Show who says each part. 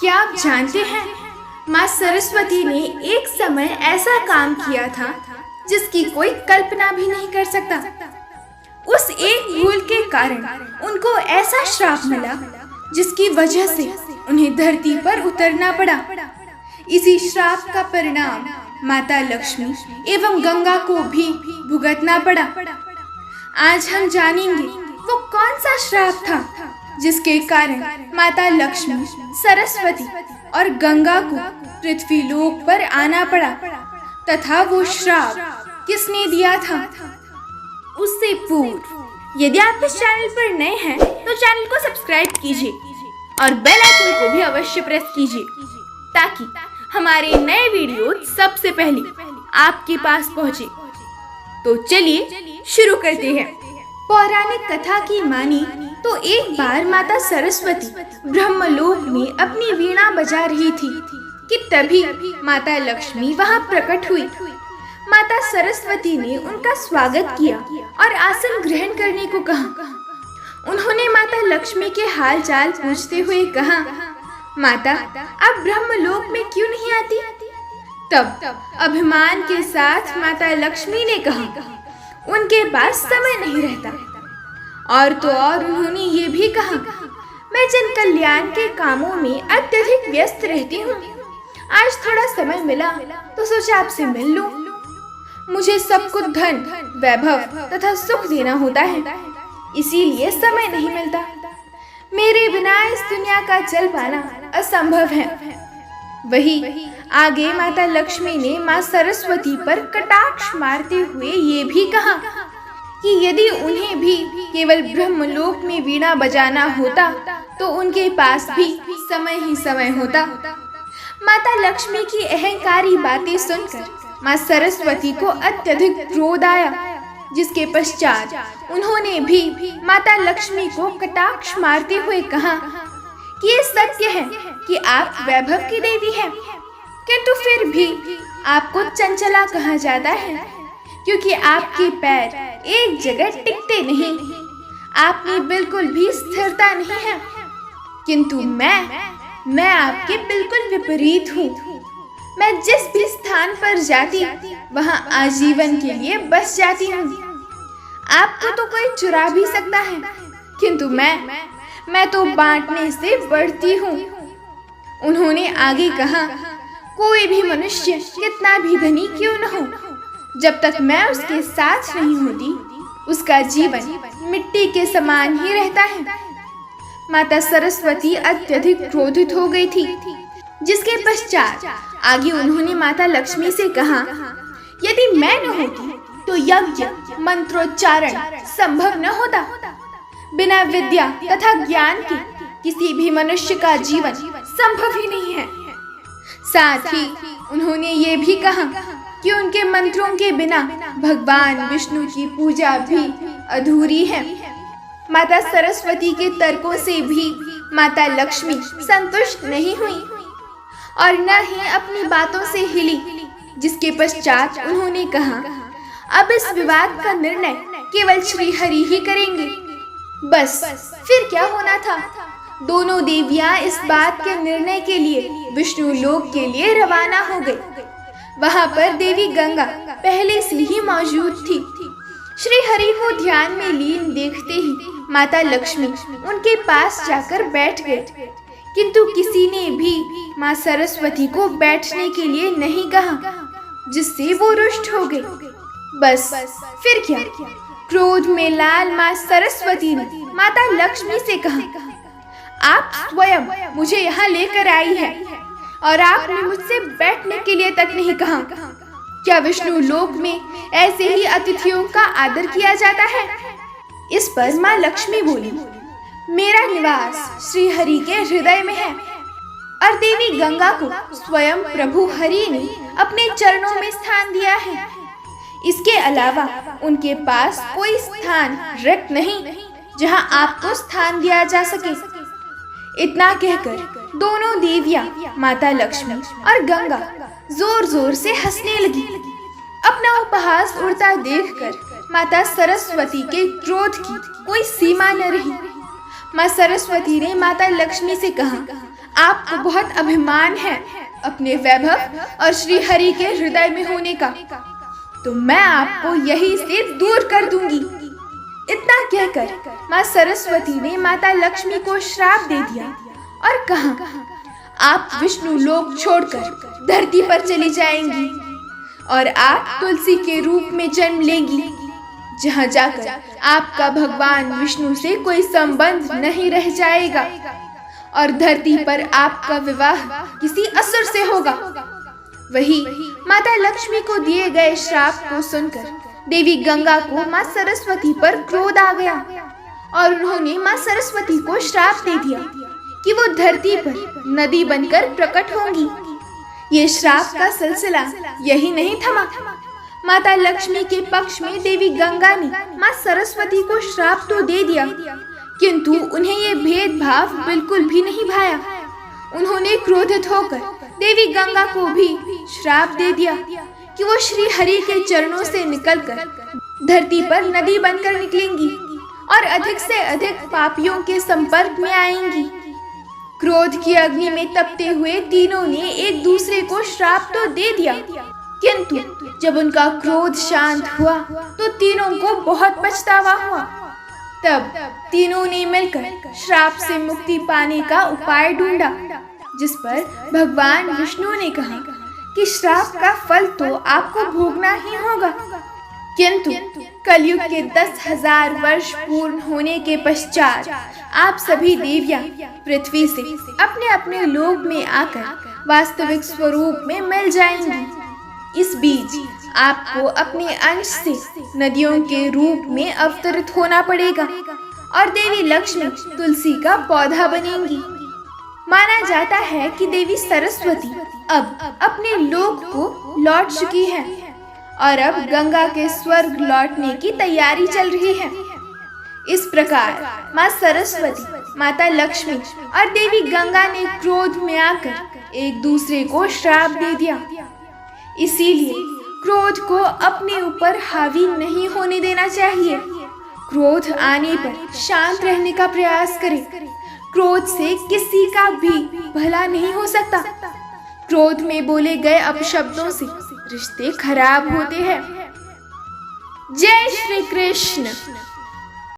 Speaker 1: क्या आप जानते हैं, माँ सरस्वती ने एक समय ऐसा काम किया था जिसकी कोई कल्पना भी नहीं कर सकता। उस एक भूल के कारण उनको ऐसा श्राप मिला जिसकी वजह से उन्हें धरती पर उतरना पड़ा। इसी श्राप का परिणाम माता लक्ष्मी एवं गंगा को भी भुगतना पड़ा। आज हम जानेंगे वो कौन सा श्राप था जिसके कारण माता लक्ष्मी, सरस्वती और गंगा को पृथ्वी लोक पर आना पड़ा, तथा वो श्राप किसने दिया था। उससे पूर्व यदि आप इस चैनल पर नए हैं तो चैनल को सब्सक्राइब कीजिए और बेल आइकन को भी अवश्य प्रेस कीजिए ताकि हमारे नए वीडियो सबसे पहले आपके पास पहुंचे। तो चलिए शुरू करते हैं। पौराणिक कथा की मानी तो एक बार माता सरस्वती ब्रह्मलोक में अपनी वीणा बजा रही थी कि तभी माता लक्ष्मी वहां प्रकट हुई। माता सरस्वती ने उनका स्वागत किया और आसन ग्रहण करने को कहा। उन्होंने माता लक्ष्मी के हाल चाल पूछते हुए कहा, माता आप ब्रह्मलोक में क्यों नहीं आती। तब अभिमान के साथ माता लक्ष्मी ने कहा, उनके पास समय नहीं रहता। और तो और उन्होंने ये भी कहा, मैं जन कल्याण के कामों में अत्यधिक व्यस्त रहती हूँ। आज थोड़ा समय मिला तो सोचा आपसे मिल लूं। मुझे सब कुछ धन, वैभव तथा सुख देना होता है, इसीलिए समय नहीं मिलता। मेरे बिना इस दुनिया का चल पाना असंभव है। वही आगे माता लक्ष्मी ने माँ सरस्वती पर कटाक्ष मारते हुए ये भी कहा कि यदि उन्हें भी केवल ब्रह्मलोक में वीणा बजाना होता तो उनके पास भी समय ही समय होता। माता लक्ष्मी की अहंकारी बातें सुनकर माँ सरस्वती को अत्यधिक क्रोध आया, जिसके पश्चात उन्होंने भी माता लक्ष्मी को कटाक्ष मारते हुए कहा कि ये सत्य है कि आप वैभव की देवी हैं, किंतु फिर भी आपको चंचला कहा जाता है क्योंकि आपके पैर एक जगह टिकते नहीं। आप में बिल्कुल भी स्थिरता नहीं है। किंतु मैं आपके बिल्कुल विपरीत हूँ। मैं जिस भी स्थान पर जाती वहाँ आजीवन के लिए बस जाती हूँ। आपको तो कोई चुरा भी सकता है, किंतु मैं तो बांटने से बढ़ती हूँ। उन्होंने आगे कहा, कोई भी मनुष्य कितना भी धनी क्यों न हो, जब तक मैं उसके साथ नहीं होती उसका जीवन मिट्टी के समान ही रहता है। माता सरस्वती अत्यधिक क्रोधित हो गई थी, जिसके पश्चात आगे उन्होंने माता लक्ष्मी से कहा, यदि मैं न होती तो यज्ञ मंत्रोच्चारण संभव न होता। बिना विद्या तथा ज्ञान के किसी भी मनुष्य का जीवन संभव ही नहीं है। साथ ही उन्होंने ये भी कहा कि उनके मंत्रों के बिना भगवान विष्णु की पूजा भी अधूरी है। माता सरस्वती के तर्कों से भी माता लक्ष्मी संतुष्ट नहीं हुई और न ही अपनी बातों से हिली, जिसके पश्चात उन्होंने कहा, अब इस विवाद का निर्णय केवल श्री हरि ही करेंगे। बस फिर क्या होना था। दोनों देवियां इस बात के निर्णय के लिए विष्णु लोक के लिए रवाना हो गई। वहां पर देवी गंगा पहले से ही मौजूद थी। श्री हरि को ध्यान में लीन देखते ही माता लक्ष्मी उनके पास जाकर बैठ गए, किंतु किसी ने भी माँ सरस्वती को बैठने के लिए नहीं कहा, जिससे वो रुष्ट हो गई। बस फिर क्या, क्रोध में लाल माँ सरस्वती ने माता लक्ष्मी से कहा, आप स्वयं मुझे यहाँ लेकर आई है और आपने मुझसे बैठने के लिए तक नहीं कहा। क्या विष्णु लोक में ऐसे ही अतिथियों का आदर किया जाता है। इस पर माँ लक्ष्मी बोली, मेरा निवास श्री हरि के हृदय में है और देवी गंगा को स्वयं प्रभु हरि ने अपने चरणों में स्थान दिया है। इसके अलावा उनके पास कोई स्थान रिक्त नहीं जहां आपको स्थान दिया जा सके। इतना कहकर दोनों देवियां माता लक्ष्मी और गंगा जोर जोर से हंसने लगी। अपना उपहास उड़ता देखकर माता सरस्वती के क्रोध की कोई सीमा न रही। माँ सरस्वती ने माता लक्ष्मी से कहा, आपको बहुत अभिमान है अपने वैभव और श्री हरि के हृदय में होने का, तो मैं आपको यहीं से दूर कर दूंगी। इतना कहकर माँ सरस्वती ने माता लक्ष्मी को श्राप दे दिया और कहा, आप विष्णु लोक छोड़कर धरती पर चली जाएंगी और आप तुलसी के रूप में जन्म लेंगी, जहाँ जाकर आपका भगवान विष्णु से कोई संबंध नहीं रह जाएगा और धरती पर आपका विवाह किसी असुर से होगा। वही माता लक्ष्मी को दिए गए श्राप को सुनकर देवी गंगा को माँ सरस्वती पर क्रोध आ गया और उन्होंने माँ सरस्वती को श्राप दे दिया कि वो धरती पर नदी बनकर प्रकट होंगी। ये श्राप का सिलसिला यही नहीं थमा। माता लक्ष्मी के पक्ष में देवी गंगा ने माँ सरस्वती को श्राप तो दे दिया, किंतु उन्हें ये भेदभाव बिल्कुल भी नहीं भाया। उन्होंने क्रोधित होकर देवी गंगा को भी श्राप दे दिया कि वो श्री हरि के चरणों से निकलकर धरती पर नदी बनकर निकलेंगी और अधिक से अधिक पापियों के संपर्क में आएंगी। क्रोध की अग्नि में तपते हुए तीनों ने एक दूसरे को श्राप तो दे दिया, किंतु जब उनका क्रोध शांत हुआ तो तीनों को बहुत पछतावा हुआ। तब तीनों ने मिलकर श्राप से मुक्ति पाने का उपाय ढूंढा, जिस पर भगवान विष्णु ने कहा कि श्राप का फल तो आपको भोगना ही होगा, किंतु कलयुग के 10,000 वर्ष पूर्ण होने के पश्चात आप सभी देवियां पृथ्वी से अपने अपने लोक में आकर वास्तविक स्वरूप में मिल जाएंगी। इस बीच आपको अपने अंश से नदियों के रूप में अवतरित होना पड़ेगा और देवी लक्ष्मी तुलसी का पौधा बनेंगी। माना जाता है कि देवी सरस्वती अब अपने लोक को लौट चुकी है और अब गंगा के स्वर्ग लौटने की तैयारी चल रही है। इस प्रकार माँ सरस्वती, माता लक्ष्मी और देवी गंगा ने क्रोध में आकर एक दूसरे को श्राप दे दिया। इसीलिए क्रोध को अपने ऊपर हावी नहीं होने देना चाहिए। क्रोध आने पर शांत रहने का प्रयास करें। क्रोध से किसी का भी भला नहीं हो सकता। क्रोध में बोले गए अपशब्दों से रिश्ते खराब होते हैं। जय श्री कृष्ण।